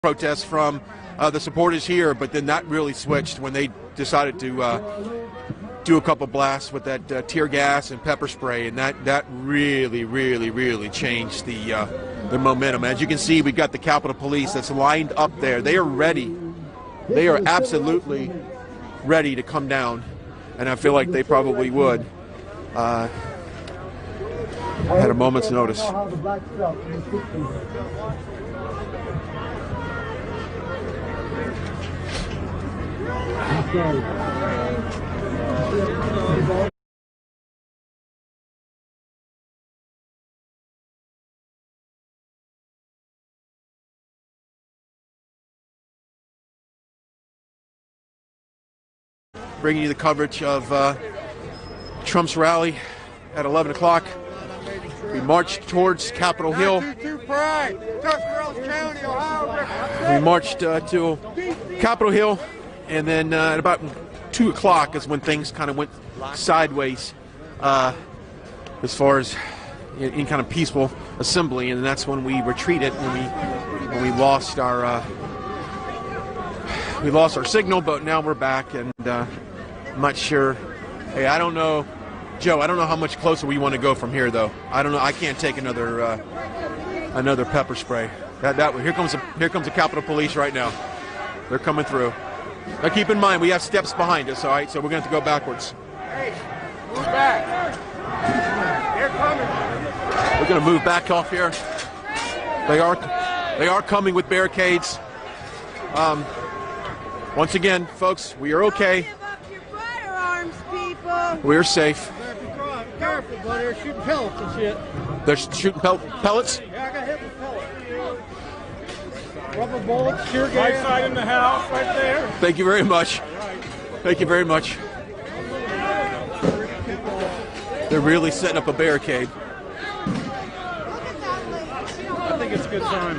protests from the supporters here, but then that really switched when they decided to do a couple blasts with that tear gas and pepper spray, and that really changed the momentum. As you can see, we've got the Capitol Police that's lined up there. They are ready. They are absolutely ready to come down, and I feel like they probably would. Had a moment's notice. Bringing you the coverage of Trump's rally at 11 o'clock. We marched towards Capitol Hill. We marched to Capitol Hill, and then at about 2 o'clock is when things kind of went sideways as far as any kind of peaceful assembly, and that's when we retreated, when we lost our signal, but now we're back, and I'm not sure. Hey, I don't know, Joe. I don't know how much closer we want to go from here, though. I don't know. I can't take another pepper spray. Here comes the Capitol Police right now. They're coming through. Now keep in mind we have steps behind us. All right, so we're going to have to go backwards. Hey, move back. They're coming. We're going to move back off here. They are coming with barricades. Once again, folks, we are okay. We're safe. Careful, buddy. They're shooting pellets and shit. They're shooting pellets? Yeah, I got hit with pellets. Rubber bullets, tear gas. Right side in the house, right there. Thank you very much. Thank you very much. They're really setting up a barricade. I think it's a good sign.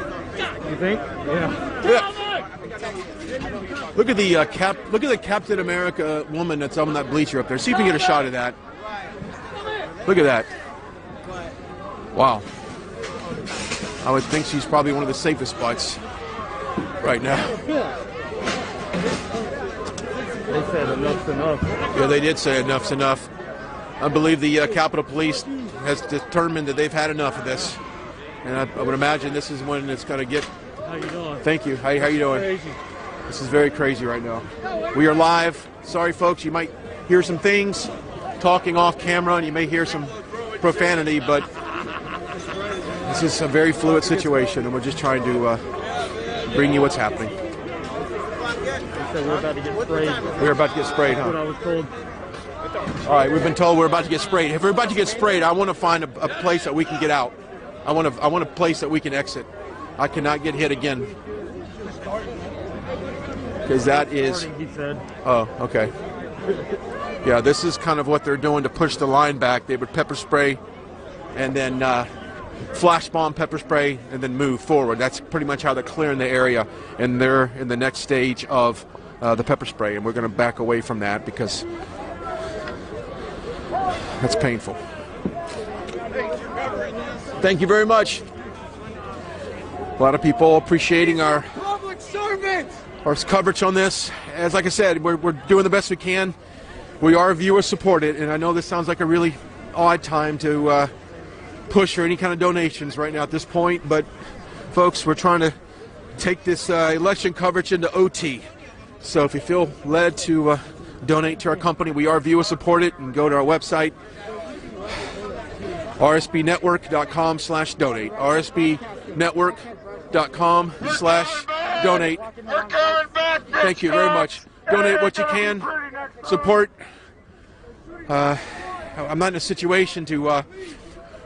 You think? Yeah. Look at the Captain America woman that's on that bleacher up there. See if you can get a shot of that. Look at that. Wow. I would think she's probably one of the safest spots right now. They said enough's enough. Yeah, they did say enough's enough. I believe the Capitol Police has determined that they've had enough of this. And I would imagine this is when it's going to get... How you doing? Thank you. How you doing? Crazy. This is very crazy right now. We are live. Sorry, folks, you might hear some things talking off camera, and you may hear some profanity, but this is a very fluid situation, and we're just trying to bring you what's happening. So we're about to get sprayed. We're about to get sprayed, huh? That's what I was told. All right, we've been told we're about to get sprayed. If we're about to get sprayed, I want to find a place that we can get out. I want a place that we can exit. I cannot get hit again. Because that is... He said. Oh, okay. Yeah, this is kind of what they're doing to push the line back. They would pepper spray and then flash bomb, pepper spray, and then move forward. That's pretty much how they're clearing the area. And they're in the next stage of the pepper spray. And we're going to back away from that because that's painful. Thank you very much. A lot of people appreciating our coverage on this. As like I said, we're doing the best we can. We are viewer supported, and I know this sounds like a really odd time to push for any kind of donations right now at this point, but folks, we're trying to take this election coverage into OT. So if you feel led to donate to our company, we are viewer supported, and go to our website, rsbnetwork.com/donate. rsbnetwork.com/donate. Thank you very much. Donate what you can. Support. I'm not in a situation to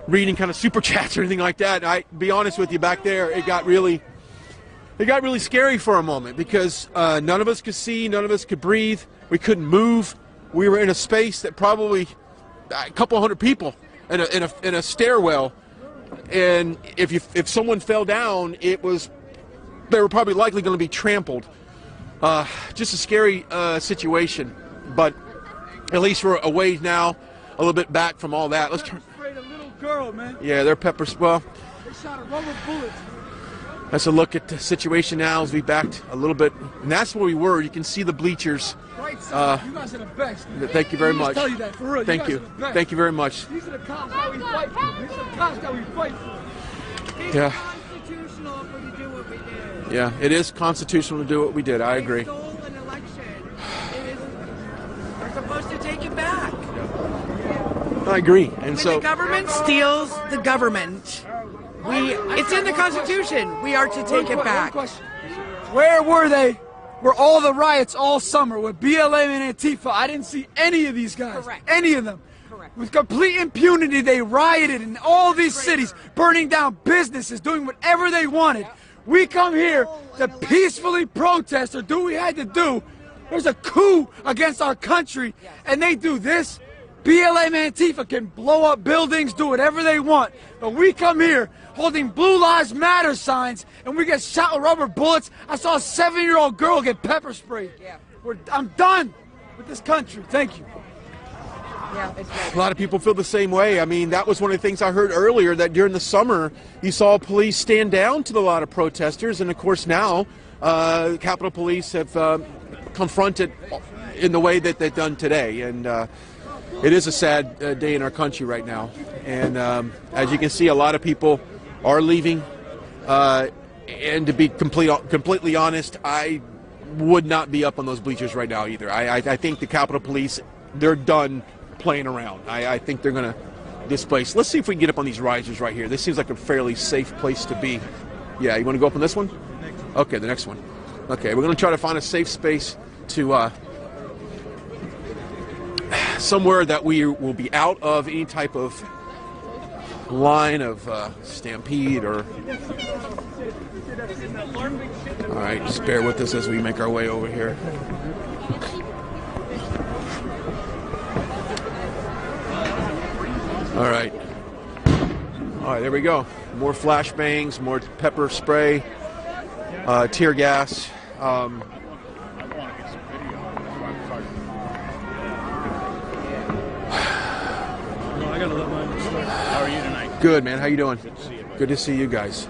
read any kind of super chats or anything like that. I be honest with you, back there, it got really scary for a moment because none of us could see, none of us could breathe. We couldn't move. We were in a space that probably a couple hundred people in a stairwell, and if someone fell down, they were probably likely going to be trampled. Just a scary situation, but at least we're away now, a little bit back from all that. Let's turn. Sprayed a little girl, man. Yeah, they're peppers. Well, they shot a rubber bullet. That's a look at the situation now as we backed a little bit, and that's where we were. You can see the bleachers. You guys are the best. Thank you very much. Tell you that for real. Thank you. Thank you very much. These are the cops that we fight for. These are the cops that we fight for. Yeah. Constitutional if we do what we did. Yeah, it is constitutional to do what we did. I agree. They stole an election. We're supposed to take it back. I agree. And When so the government steals the government, it's in the Constitution. We are to take it back. Where were they? Were all the riots all summer with BLM and Antifa? I didn't see any of these guys. Correct. Any of them. Correct. With complete impunity, they rioted in all these cities, burning down businesses, doing whatever they wanted. We come here to peacefully protest or do what we had to do. There's a coup against our country, and they do this. BLM and Antifa can blow up buildings, do whatever they want. But we come here holding Blue Lives Matter signs, and we get shot with rubber bullets. I saw a 7-year-old girl get pepper sprayed. Yeah. I'm done with this country. Thank you. Yeah, it's right. a lot of people feel the same way. I mean, that was one of the things I heard earlier, that during the summer you saw police stand down to a lot of protesters, and of course now Capitol Police have confronted in the way that they've done today. And it is a sad day in our country right now. And as you can see, a lot of people are leaving. And to be completely honest, I would not be up on those bleachers right now either. I think the Capitol Police, they're done playing around. I think they're going to displace. Let's see if we can get up on these risers right here. This seems like a fairly safe place to be. Yeah, you want to go up on this one? Okay, the next one. Okay, we're going to try to find a safe space to somewhere that we will be out of any type of line of stampede or... All right, just bear with us as we make our way over here. All right. All right, there we go. More flashbangs, more pepper spray, tear gas. How are you tonight? Good, man. How you doing? Good to see you guys.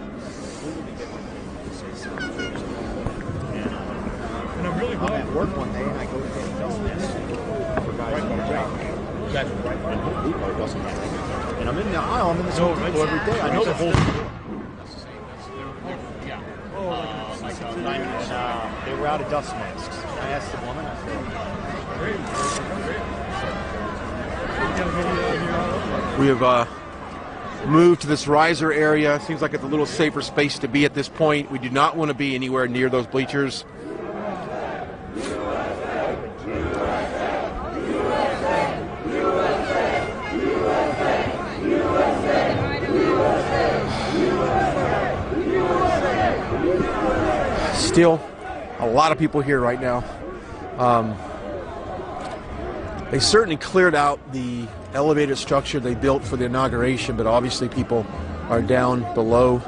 And I'm really glad. At work one day and I go to get for guys on the job. That's Right by the Home Depot, it doesn't matter. And I'm in the aisle, I'm in this Home Depot every day. I know the whole and they were out of dust masks. I asked the woman, I said, We have moved to this riser area. Seems like it's a little safer space to be at this point. We do not want to be anywhere near those bleachers. Still a lot of people here right now. They certainly cleared out the elevated structure they built for the inauguration, but obviously people are down below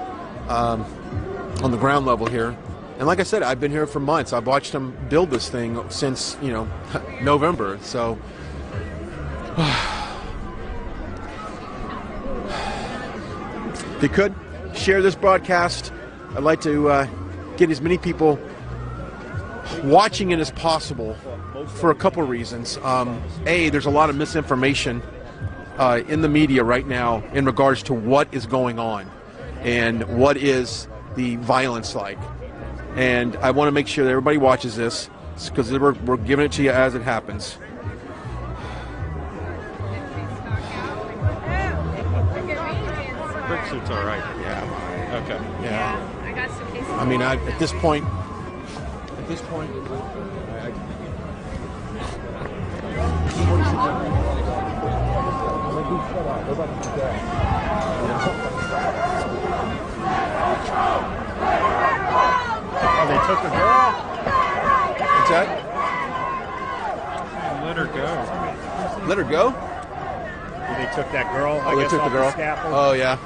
on the ground level here. And like I said, I've been here for months. I've watched them build this thing since, November. So if you could share this broadcast, I'd like to get as many people watching it as possible for a couple reasons. A, there's a lot of misinformation in the media right now in regards to what is going on and what is the violence like. And I want to make sure that everybody watches this because we're giving it to you as it happens. brick suit's all right. Yeah. Okay. Yeah. I got some cases. I mean, at this point, Oh, they took the girl? what's that? Let her go. Let her go? They took that girl, I Oh, they guess, took the off girl. scaffold? Oh, yeah.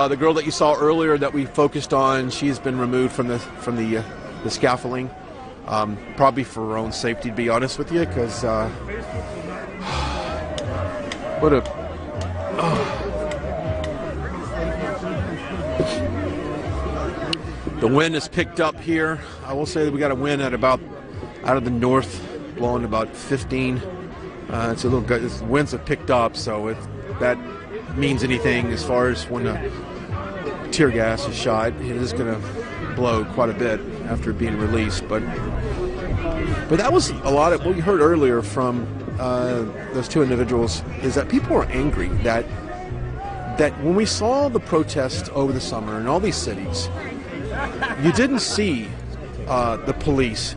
The girl that you saw earlier that we focused on, she's been removed from the scaffolding, probably for her own safety, to be honest with you, because what a The wind has picked up here. I will say that we got a wind at about out of the north, blowing about 15. It's a little good. The winds have picked up, so if that means anything as far as when a tear gas is shot, it is going to blow quite a bit after being released. But that was a lot of what you heard earlier from those two individuals, is that people are angry that when we saw the protests over the summer in all these cities, you didn't see the police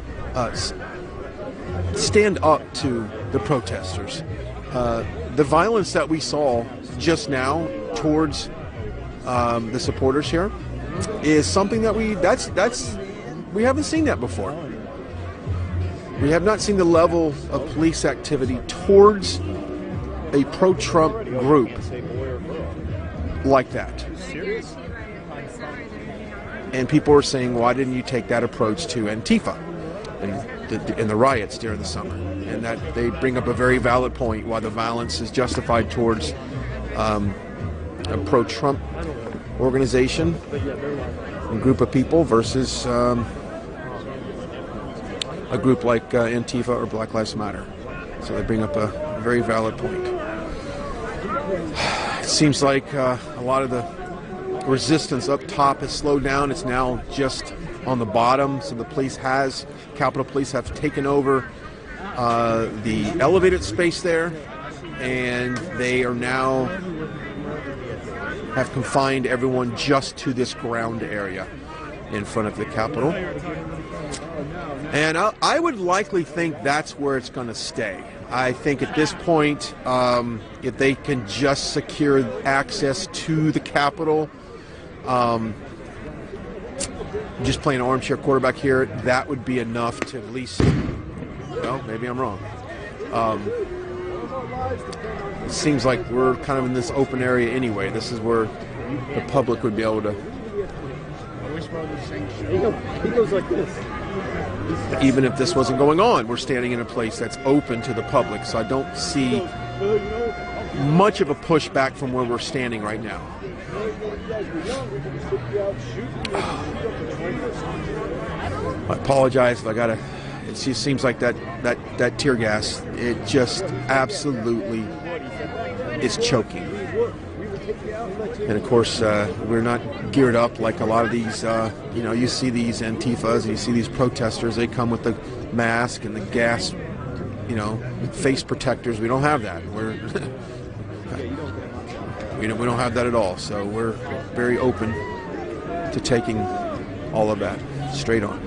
stand up to the protesters. The violence that we saw just now towards the supporters here is something that we haven't seen that before. We have not seen the level of police activity towards a pro-Trump group like that. And people are saying, why didn't you take that approach to Antifa and the riots during the summer? And that they bring up a very valid point why the violence is justified towards a pro-Trump organization and group of people versus a group like Antifa or Black Lives Matter. So they bring up a very valid point. It seems like a lot of the resistance up top has slowed down. It's now just on the bottom. So the Capitol Police have taken over the elevated space there, and they are now have confined everyone just to this ground area in front of the Capitol. And I would likely think that's where it's going to stay. I think at this point, if they can just secure access to the Capitol, just playing armchair quarterback here, that would be enough to at least, well, maybe I'm wrong. It seems like we're kind of in this open area anyway. This is where the public would be able to. He goes like this. Even if this wasn't going on, we're standing in a place that's open to the public. So I don't see much of a pushback from where we're standing right now. I apologize if I gotta. It just seems like that tear gas. It just absolutely is choking. And of course, we're not geared up like a lot of these. You see these Antifas and you see these protesters. They come with the mask and the gas, face protectors. We don't have that. We don't have that at all. So we're very open to taking all of that straight on.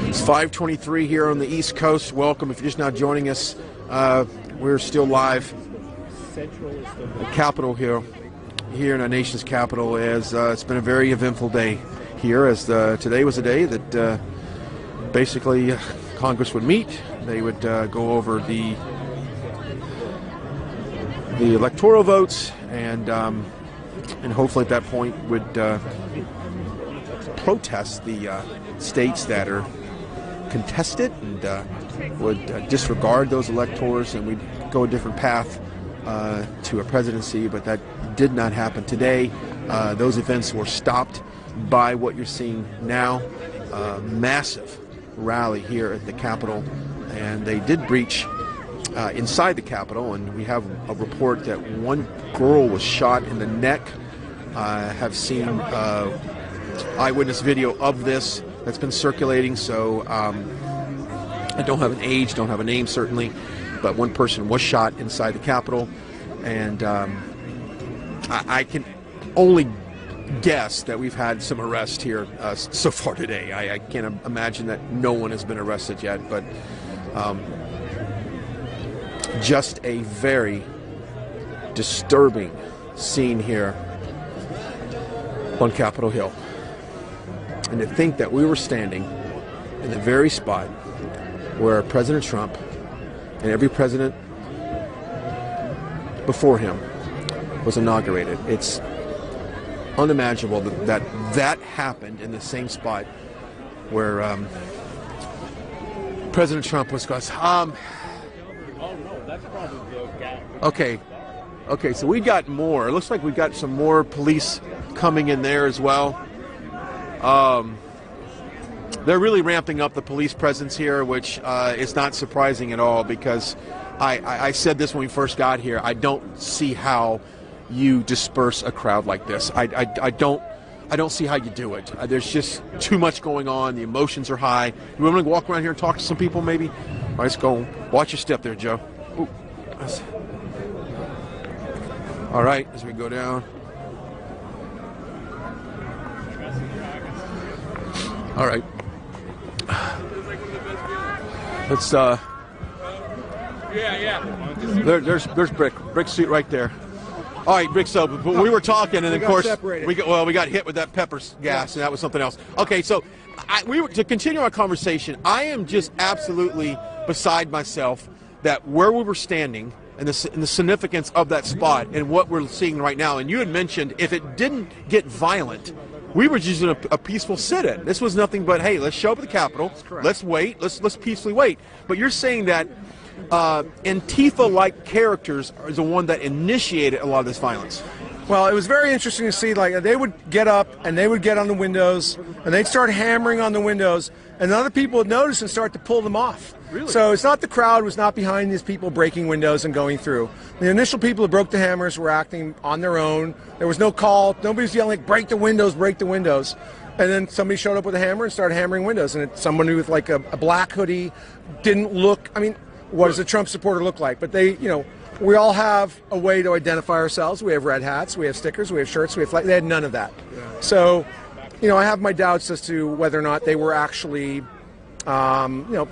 It's 5:23 here on the East Coast. Welcome. If you're just now joining us, we're still live at Capitol Hill, here in our nation's capital, as it's been a very eventful day here, as today was a day that basically Congress would meet. They would go over the electoral votes, and hopefully at that point would protest the states that are contested, and would disregard those electors, and we'd go a different path to a presidency. But that did not happen today. Those events were stopped by what you're seeing now. Massive rally here at the Capitol, and they did breach inside the Capitol, and we have a report that one girl was shot in the neck. I have seen eyewitness video of this that's been circulating, so I don't have an age, don't have a name certainly, but one person was shot inside the Capitol, and I can only guess that we've had some arrests here so far today. I can't imagine that no one has been arrested yet, but just a very disturbing scene here on Capitol Hill. And to think that we were standing in the very spot where President Trump and every president before him was inaugurated. It's unimaginable that happened in the same spot where President Trump was. Okay. Okay, so we got more. It looks like we got some more police coming in there as well. They're really ramping up the police presence here, which is not surprising at all because I said this when we first got here. I don't see how you disperse a crowd like this. I don't see how you do it. There's just too much going on. The emotions are high. You want to walk around here and talk to some people maybe? All right, let's go. Watch your step there, Joe. Ooh. All right, as we go down. All right. Let's there's Brick's seat right there. All right, Brick. So when we were talking, and of course we got hit with that pepper gas, and that was something else. Okay, so to continue our conversation, I am just absolutely beside myself that where we were standing and the significance of that spot and what we're seeing right now. And you had mentioned if it didn't get violent, we were just in a peaceful sit-in. This was nothing but, hey, let's show up at the Capitol. Let's wait. Let's peacefully wait. But you're saying that Antifa-like characters are the one that initiated a lot of this violence. Well, it was very interesting to see, like, they would get up and they would get on the windows and they'd start hammering on the windows, and other people would notice and start to pull them off. Really? So it's not the crowd was not behind these people breaking windows and going through. The initial people who broke the hammers were acting on their own. There was no call. Nobody was yelling, break the windows, break the windows. And then somebody showed up with a hammer and started hammering windows. And it's someone with like a black hoodie, didn't look, I mean, what does a Trump supporter look like? But they, you know, we all have a way to identify ourselves. We have red hats, we have stickers, we have shirts, we have flags. They had none of that. Yeah. So, you know, I have my doubts as to whether or not they were actually, you know,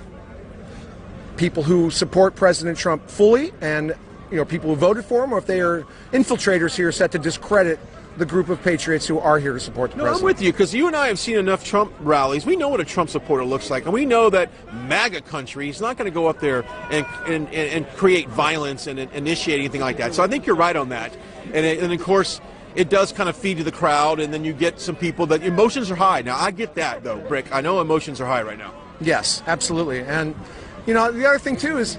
people who support President Trump fully and, you know, people who voted for him, or if they are infiltrators here set to discredit the group of patriots who are here to support the president. I'm with you, because you and I have seen enough Trump rallies. We know what a Trump supporter looks like, and we know that MAGA country is not going to go up there and create violence and initiate anything like that. So I think you're right on that. And of course, it does kind of feed to the crowd, and then you get some people that emotions are high. Now, I get that, though, Brick. I know emotions are high right now. Yes, absolutely. And, you know, the other thing, too, is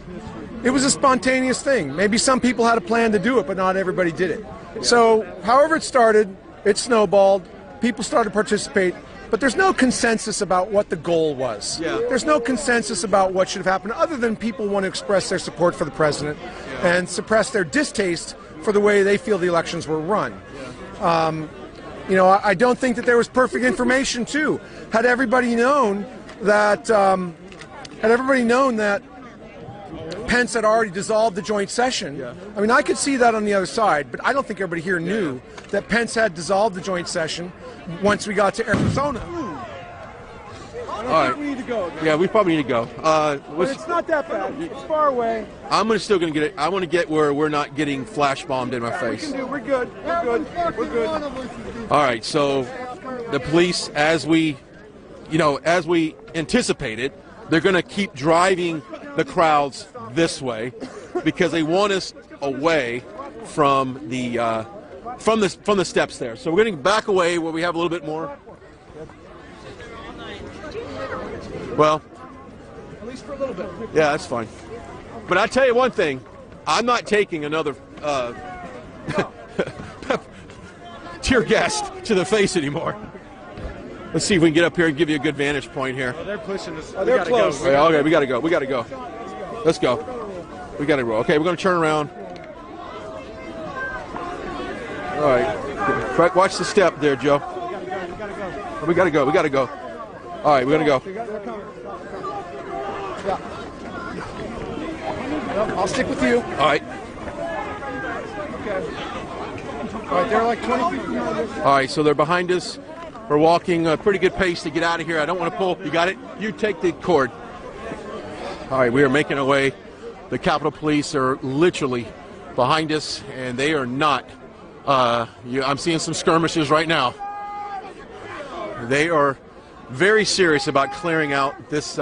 it was a spontaneous thing. Maybe some people had a plan to do it, but not everybody did it. So, however it started, it snowballed, people started to participate, but there's no consensus about what the goal was. Yeah. There's no consensus about what should have happened, other than people want to express their support for the president and suppress their distaste for the way they feel the elections were run. You know, I don't think that there was perfect information, too. Had everybody known that, Pence had already dissolved the joint session. Yeah. I mean, I could see that on the other side, but I don't think everybody here knew that Pence had dissolved the joint session once we got to Arizona. I think we need to go. Man. Yeah, we probably need to go. But it's not that bad. It's far away. I'm still going to get it. I want to get where we're not getting flash bombed in my face. We're good. We're good. All right. So the police, as we anticipated, they're going to keep driving the crowds this way because they want us away from the steps there. So we're going to back away where we have a little bit more. Well, at least for a little bit. Yeah, that's fine. But I tell you one thing, I'm not taking another tear gas to the face anymore. Let's see if we can get up here and give you a good vantage point here. Oh, they're pushing us. They're close. Go. Okay, we got to go. Let's go. We got to roll. Okay, we're going to turn around. All right. Watch the step there, Joe. We got to go. All right, we're going to go. I'll stick with you. All right. Okay. All right, they're like 20 feet behind us. All right, so they're behind us. We're walking a pretty good pace to get out of here. I don't want to pull. You got it? You take the cord. All right, we are making our way. The Capitol Police are literally behind us, and they are not. I'm seeing some skirmishes right now. They are very serious about clearing out this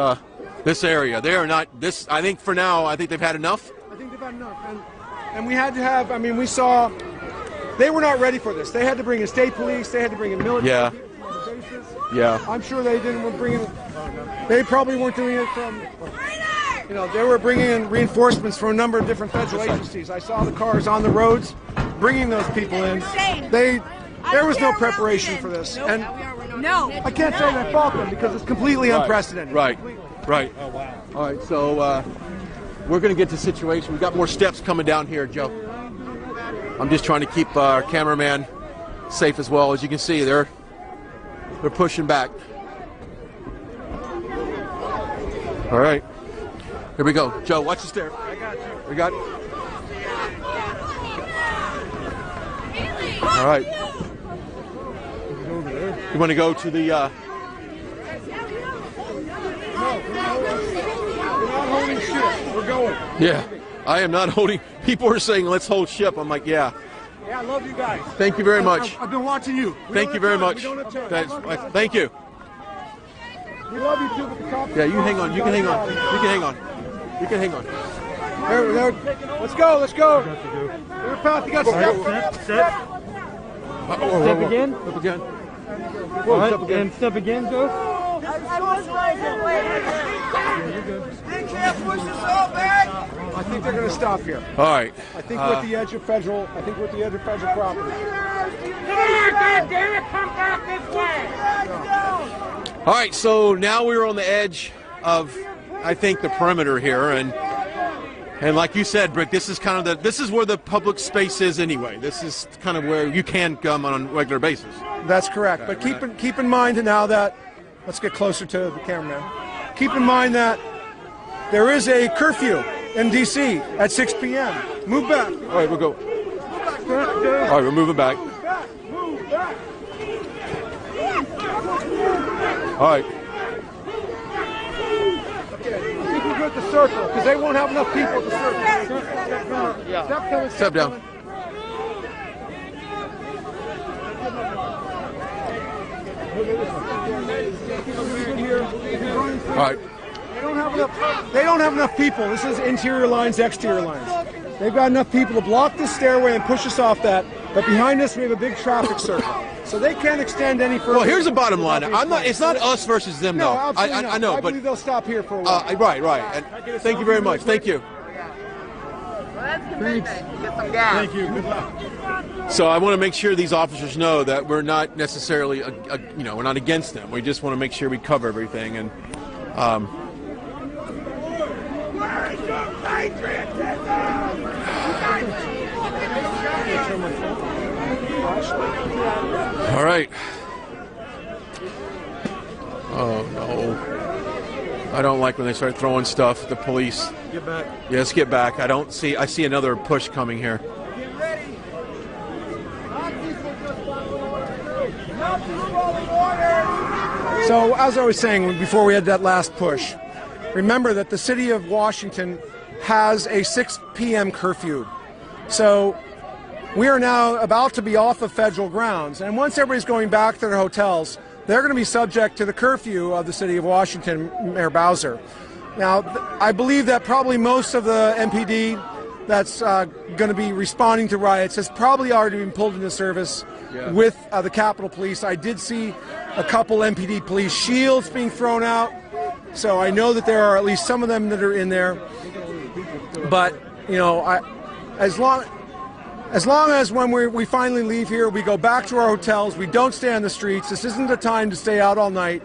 area. They are not. I think for now, I think they've had enough. I think they've had enough, and we had to have. I mean, we saw they were not ready for this. They had to bring in state police. They had to bring in military. Yeah. Yeah. I'm sure they didn't bring it. They probably weren't doing it from You know, they were bringing in reinforcements from a number of different federal agencies. I saw the cars on the roads bringing those people in. There was no preparation for this. And No. I can't say that I fault them because it's completely unprecedented. Right. Oh, wow. All right, so we're going to get to the situation. We've got more steps coming down here, Joe. I'm just trying to keep our cameraman safe as well. As you can see, they're pushing back. All right. Here we go. Joe, watch the stair. I got you. We got it. All right. You want to go to the... No, we're not holding shit. We're going. Yeah, I am not holding... People are saying, let's hold ship. I'm like, yeah. Yeah, I love you guys. Thank you very much. I've been watching you. Thank you very much. Thank you. We love you too, but the cops... Yeah, you hang on. You can hang on. You can hang on. You can hang on. There. Let's go. Let's go. There, Pat, you got step. Step again. Up again. All right, and step again, Joe. I think they're going to stop here. All right. I think we're at the edge of federal. Property. All right, so now we're on the edge of, I think, the perimeter here, and like you said, Brick, this is kind of this is where the public space is anyway. This is kind of where you can come on a regular basis. That's correct. But keep in mind now that, let's get closer to the cameraman. Keep in mind that there is a curfew in D.C. at 6 p.m. Move back. All right, we'll go. All right, we're moving back. Move back. All right. Okay, I think we're good at the circle because they won't have enough people at the circle. Yeah. Step down. All right. They don't have enough people. This is interior lines, exterior lines. They've got enough people to block this stairway and push us off that. But behind us, we have a big traffic circle, so they can't extend any further. Well, here's the bottom line. It's not us versus them, No, though. absolutely not. I know, I but believe they'll stop here for a while. right. And thank you very much. Thank you. Thank you. Good luck. So I want to make sure these officers know that we're not necessarily, we're not against them. We just want to make sure we cover everything. And all right. Oh no! I don't like when they start throwing stuff. The police. Get back. Yes, get back. I see another push coming here. So, as I was saying before we had that last push, remember that the city of Washington has a 6 p.m. curfew. So, we are now about to be off of federal grounds, and once everybody's going back to their hotels, they're going to be subject to the curfew of the city of Washington, Mayor Bowser. Now, I believe that probably most of the MPD that's going to be responding to riots has probably already been pulled into service with the Capitol Police. I did see a couple MPD police shields being thrown out, so I know that there are at least some of them that are in there. But, as long as when we finally leave here, we go back to our hotels, we don't stay on the streets. This isn't the time to stay out all night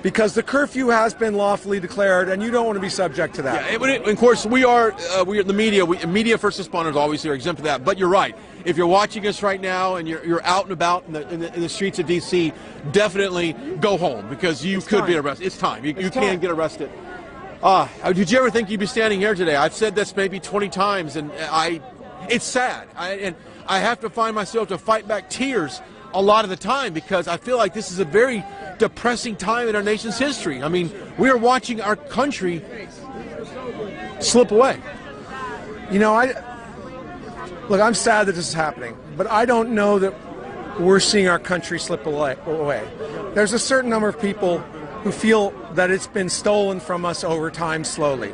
because the curfew has been lawfully declared, and you don't want to be subject to that. Yeah, of course, we are the media. Media first responders always are exempt of that. But you're right. If you're watching us right now and you're out and about in the streets of D.C., definitely go home because you could be arrested. It's time. You can get arrested. Did you ever think you'd be standing here today? I've said this maybe 20 times, and it's sad. And I have to find myself to fight back tears a lot of the time because I feel like this is a very depressing time in our nation's history. I mean, we are watching our country slip away. Look, I'm sad that this is happening, but I don't know that we're seeing our country slip away. There's a certain number of people who feel that it's been stolen from us over time slowly.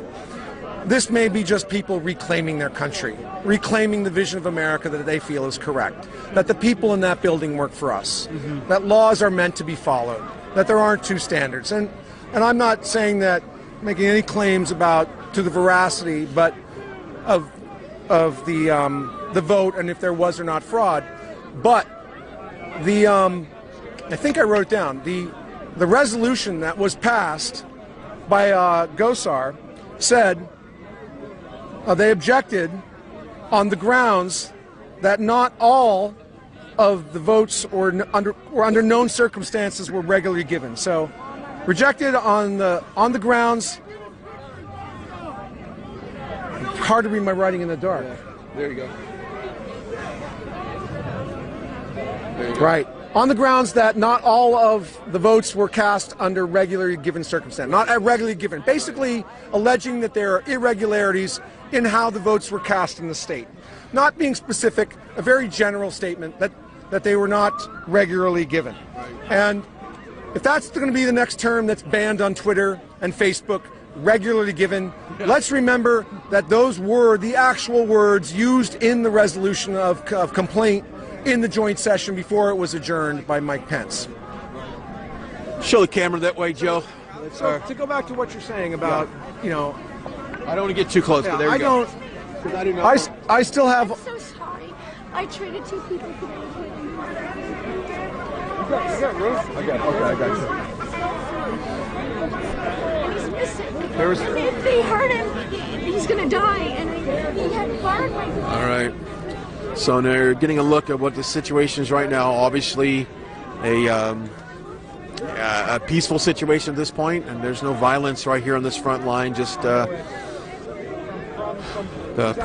This may be just people reclaiming their country, reclaiming the vision of America that they feel is correct, that the people in that building work for us, that laws are meant to be followed, that there aren't two standards. And I'm not saying that, making any claims about to the veracity, but of the vote and if there was or not fraud. But I think I wrote it down. The resolution that was passed by Gosar said they objected on the grounds that not all of the votes or under known circumstances were regularly given. So rejected on the grounds. Hard to read my writing in the dark. There you go. Right. On the grounds that not all of the votes were cast under regularly given circumstance, not regularly given. Basically alleging that there are irregularities in how the votes were cast in the state. Not being specific, a very general statement that they were not regularly given. And if that's going to be the next term that's banned on Twitter and Facebook, regularly given, let's remember that those were the actual words used in the resolution of complaint in the joint session before it was adjourned by Mike Pence. Show the camera that way, Joe. So to go back to what you're saying about, you know, I don't want to get too close, but there you go. I still have. I'm so sorry. I treated two people today. I got you. And he's missing. If they hurt him, he's gonna die. And he had burned my. All right. So they're getting a look at what the situation is right now. Obviously, a peaceful situation at this point, and there's no violence right here on this front line. Just the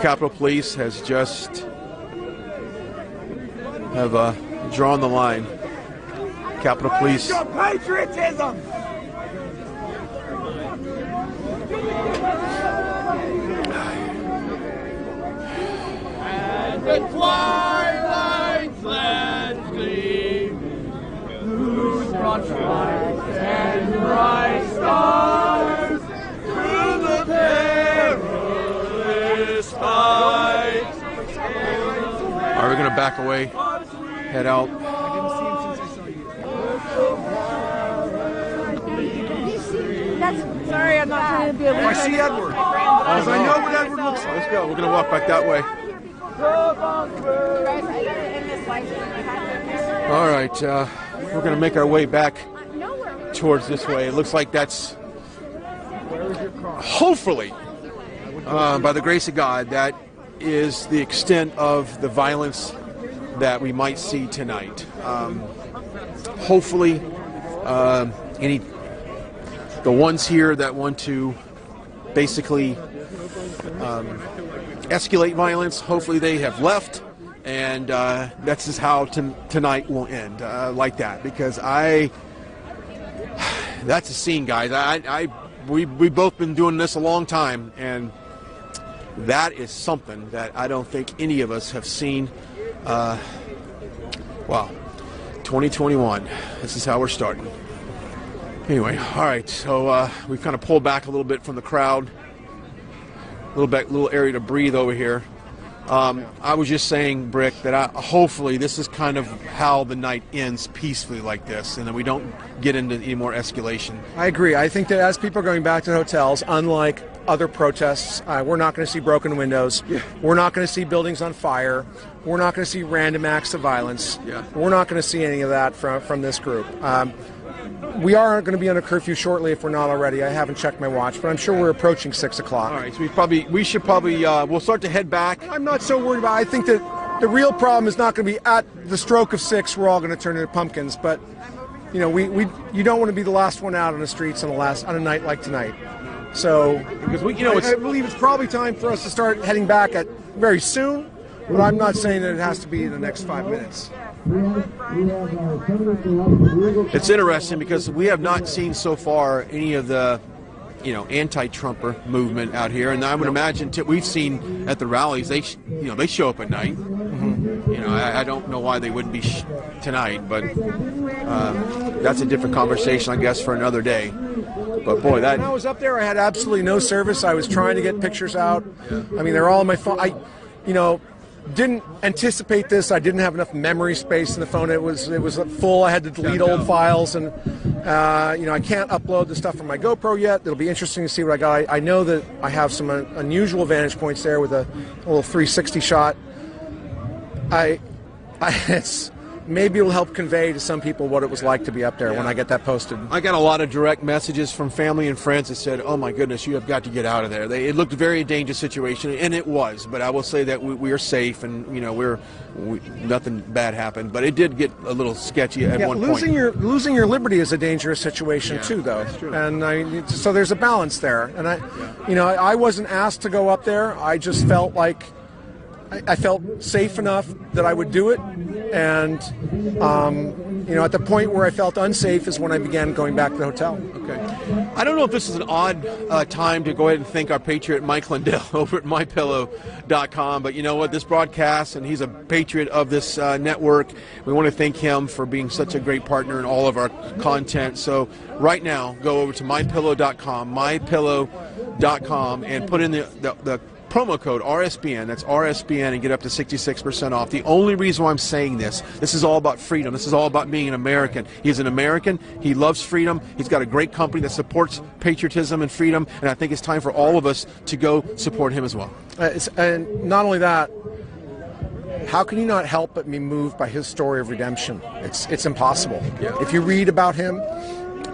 Capitol Police has just drawn the line. Capitol Police. Your patriotism. The twilight's last gleam, whose broad stripes and bright stars through the perilous fight. Are we going to back away? Head out. Sorry, I'm not trying to be a I see Edward. Because I know what Edward looks like. Let's go. We're going to walk back that way. All right. We're going to make our way back towards this way. It looks like that's hopefully, by the grace of God, that is the extent of the violence that we might see tonight. Hopefully, the ones here that want to basically escalate violence, hopefully they have left, and that's just how tonight will end, like that. Because that's a scene, guys. We've both been doing this a long time, and that is something that I don't think any of us have seen. Wow, 2021. This is how we're starting. Anyway, all right. So we've kind of pulled back a little bit from the crowd. Little area to breathe over here. I was just saying, Brick, that hopefully this is kind of how the night ends peacefully like this, and that we don't get into any more escalation. I agree. I think that as people are going back to hotels, unlike other protests, we're not going to see broken windows. Yeah. We're not going to see buildings on fire. We're not going to see random acts of violence. Yeah. We're not going to see any of that from this group. We are going to be under curfew shortly if we're not already. I haven't checked my watch, but I'm sure we're approaching 6 o'clock. All right, so we should probably we'll start to head back. I'm not so worried about it. I think that the real problem is not going to be at the stroke of 6 we're all going to turn into pumpkins, but you know, you don't want to be the last one out on the streets on a night like tonight. So because I believe it's probably time for us to start heading back very soon, but I'm not saying that it has to be in the next 5 minutes. It's interesting because we have not seen so far any of the, anti-Trumper movement out here, and I would imagine we've seen at the rallies they show up at night. Mm-hmm. I don't know why they wouldn't be tonight, but that's a different conversation, I guess, for another day. But boy, when I was up there, I had absolutely no service. I was trying to get pictures out. I mean, they're all on my phone. didn't anticipate this. I didn't have enough memory space in the phone. It was full. I had to delete old files, and I can't upload the stuff from my GoPro yet. It'll be interesting to see what I got. I know that I have some unusual vantage points there with a little 360 shot. Maybe it'll help convey to some people what it was like to be up there when I get that posted. I got a lot of direct messages from family and friends that said, "Oh my goodness, you have got to get out of there." It looked a very dangerous situation, and it was. But I will say that we are safe, and nothing bad happened. But it did get a little sketchy at one point. Losing your liberty is a dangerous situation too, though. That's true. And so there's a balance there. And I wasn't asked to go up there. I just felt like I felt safe enough that I would do it, and at the point where I felt unsafe is when I began going back to the hotel. Okay. I don't know if this is an odd time to go ahead and thank our patriot Mike Lindell over at MyPillow.com, but you know what? This broadcast, and he's a patriot of this network. We want to thank him for being such a great partner in all of our content. So right now, go over to MyPillow.com, MyPillow.com, and put in the promo code RSBN, that's RSBN, and get up to 66% off. The only reason why I'm saying this is all about freedom. This is all about being an American. He's an American. He loves freedom. He's got a great company that supports patriotism and freedom, and I think it's time for all of us to go support him as well. And not only that, how can you not help but be moved by his story of redemption? It's impossible. Yeah. If you read about him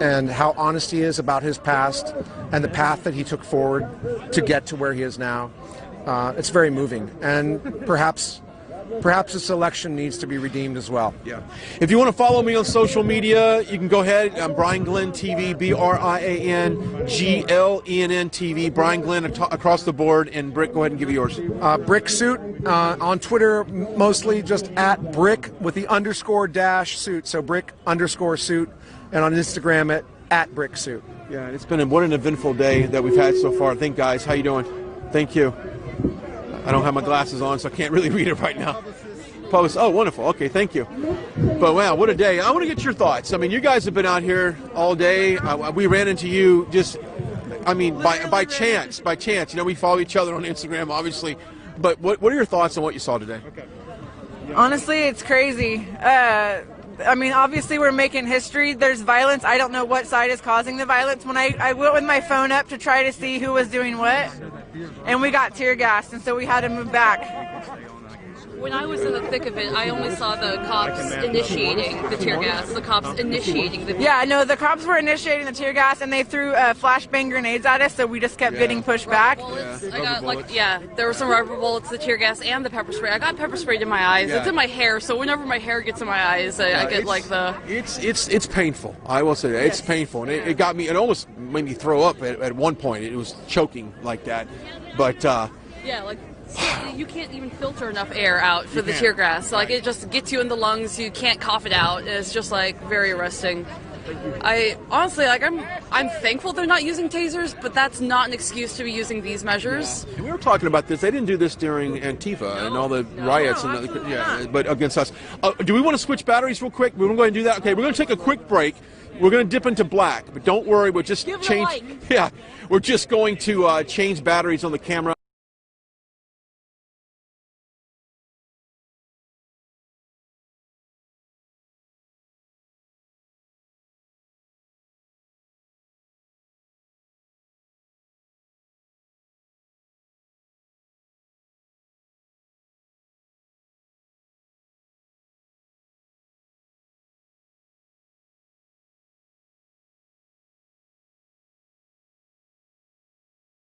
and how honest he is about his past and the path that he took forward to get to where he is now, it's very moving. And perhaps this election needs to be redeemed as well. Yeah. If you want to follow me on social media, you can go ahead. I'm Brian Glenn TV, BrianGlenn TV. Brian Glenn across the board. And Brick, go ahead and give yours. Brick Suit on Twitter, mostly just at Brick with the _- suit. So Brick_suit. And on Instagram at Brick Suit. Yeah, it's been what an eventful day that we've had so far. Thank guys. How you doing? Thank you. I don't have my glasses on, so I can't really read it right now. Post. Oh, wonderful. Okay, thank you. But wow, what a day. I want to get your thoughts. I mean, you guys have been out here all day. We ran into you by chance. By chance. We follow each other on Instagram, obviously. But what are your thoughts on what you saw today? Okay. Honestly, it's crazy. Obviously we're making history. There's violence. I don't know what side is causing the violence. When I went with my phone up to try to see who was doing what, and we got tear gassed, and so we had to move back. When I was in the thick of it, I only saw the cops initiating the tear gas. The cops initiating the... Yeah, no, the cops were initiating the tear gas, and they threw flashbang grenades at us, so we just kept getting pushed back. There were some rubber bullets, the tear gas, and the pepper spray. I got pepper sprayed in my eyes. Yeah. It's in my hair, so whenever my hair gets in my eyes, I get It's painful. I will say that. It's painful, and it got me, it almost made me throw up at one point. It was choking like that. But... you can't even filter enough air out for the tear gas. It just gets you in the lungs. You can't cough it out. It's just very arresting. I honestly, I'm thankful they're not using tasers, but that's not an excuse to be using these measures. Yeah. We were talking about this. They didn't do this during Antifa and all the riots but against us. Do we want to switch batteries real quick? We're going to go ahead and do that. Okay, we're going to take a quick break. We're going to dip into black, but don't worry. We'll just change. Yeah, we're just going to change batteries on the camera.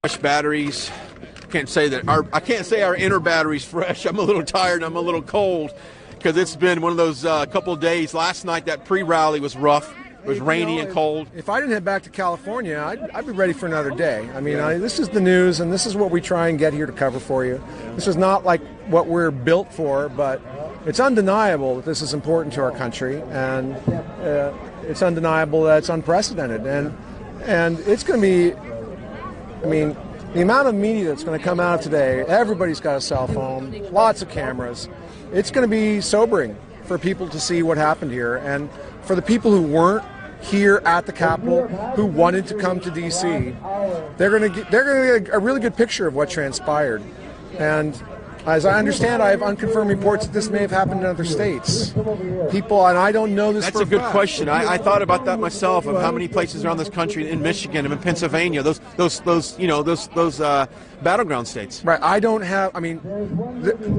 Fresh batteries. I can't say our inner battery's fresh. I'm a little tired. I'm a little cold because it's been one of those couple of days. Last night that pre-rally was rough. It was rainy and cold. If I didn't head back to California, I'd be ready for another day. This is the news, and this is what we try and get here to cover for you. This is not like what we're built for, but it's undeniable that this is important to our country, and it's undeniable that it's unprecedented. And it's going to be, the amount of media that's going to come out today, everybody's got a cell phone, lots of cameras. It's going to be sobering for people to see what happened here. And for the people who weren't here at the Capitol, who wanted to come to D.C., they're going to get a really good picture of what transpired. And As I understand, I have unconfirmed reports that this may have happened in other states. People, and I don't know this. That's for a good fact. question. I thought about that myself, of how many places around this country, in Michigan and in Pennsylvania, those battleground states. Right. I don't have. I mean,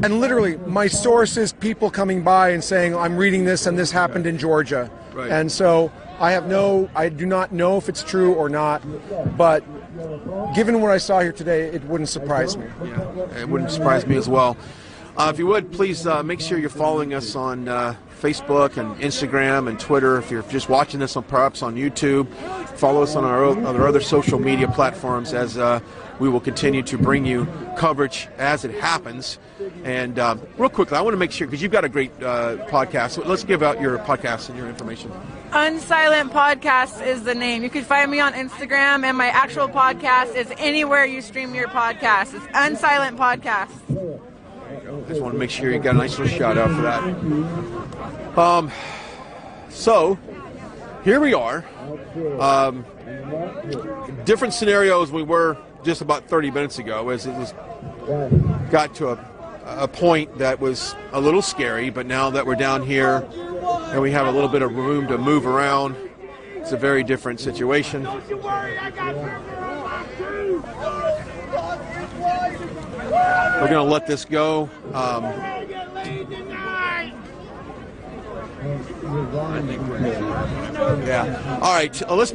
and literally, my source is people coming by and saying, "I'm reading this, and this happened in Georgia," Right. and so I do not know if it's true or not, but given what I saw here today, it wouldn't surprise me. Yeah, it wouldn't surprise me as well. If you would, please make sure you're following us on Facebook and Instagram and Twitter. If you're just watching this perhaps on YouTube, follow us on our other social media platforms, as we will continue to bring you coverage as it happens. And real quickly, I want to make sure, because you've got a great podcast. So let's give out your podcast and your information. Unsilent Podcast is the name. You can find me on Instagram, and my actual podcast is anywhere you stream your podcast. It's Unsilent Podcast. I just want to make sure you got a nice little shout out for that. So here we are. Different scenarios we were just about 30 minutes ago, as it got to a point that was a little scary, but now that we're down here and we have a little bit of room to move around, it's a very different situation. We're going to let this go. Yeah. All right. Let's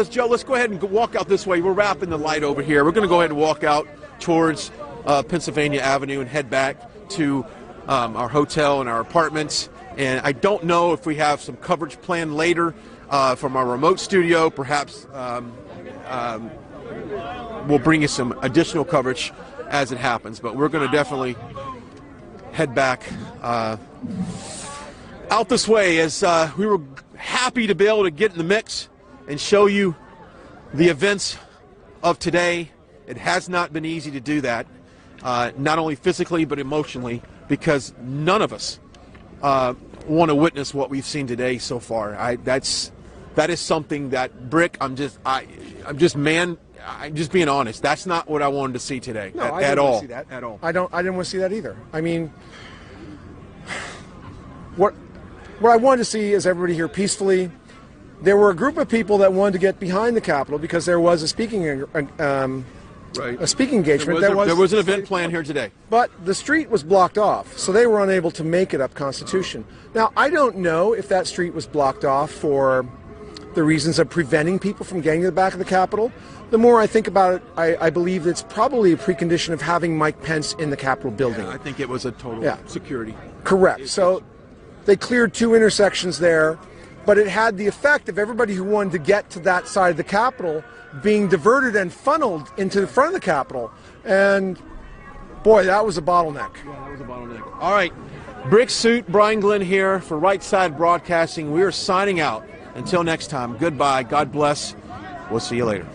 Joe. Let's go ahead and walk out this way. We're wrapping the light over here. We're going to go ahead and walk out towards Pennsylvania Avenue and head back to our hotel and our apartments. And I don't know if we have some coverage planned later from our remote studio. Perhaps we'll bring you some additional coverage as it happens. But we're going to definitely head back out this way, as we were happy to be able to get in the mix and show you the events of today. It has not been easy to do that, not only physically but emotionally, because none of us want to witness what we've seen today so far. That is something that Brick. I'm just being honest. That's not what I wanted to see today at all. See that at all. I didn't want to see that either. I mean, what I wanted to see is everybody here peacefully. There were a group of people that wanted to get behind the Capitol because there was a speaking engagement. There was an event planned here today. But the street was blocked off, so they were unable to make it up Constitution. Now, I don't know if that street was blocked off for the reasons of preventing people from getting to the back of the Capitol. The more I think about it, I believe it's probably a precondition of having Mike Pence in the Capitol building. Yeah, I think it was a total security. Correct. So they cleared two intersections there, but it had the effect of everybody who wanted to get to that side of the Capitol being diverted and funneled into the front of the Capitol. And boy, that was a bottleneck. Yeah, that was a bottleneck. All right. Brick Suit, Brian Glenn here for Right Side Broadcasting. We are signing out. Until next time, goodbye. God bless. We'll see you later.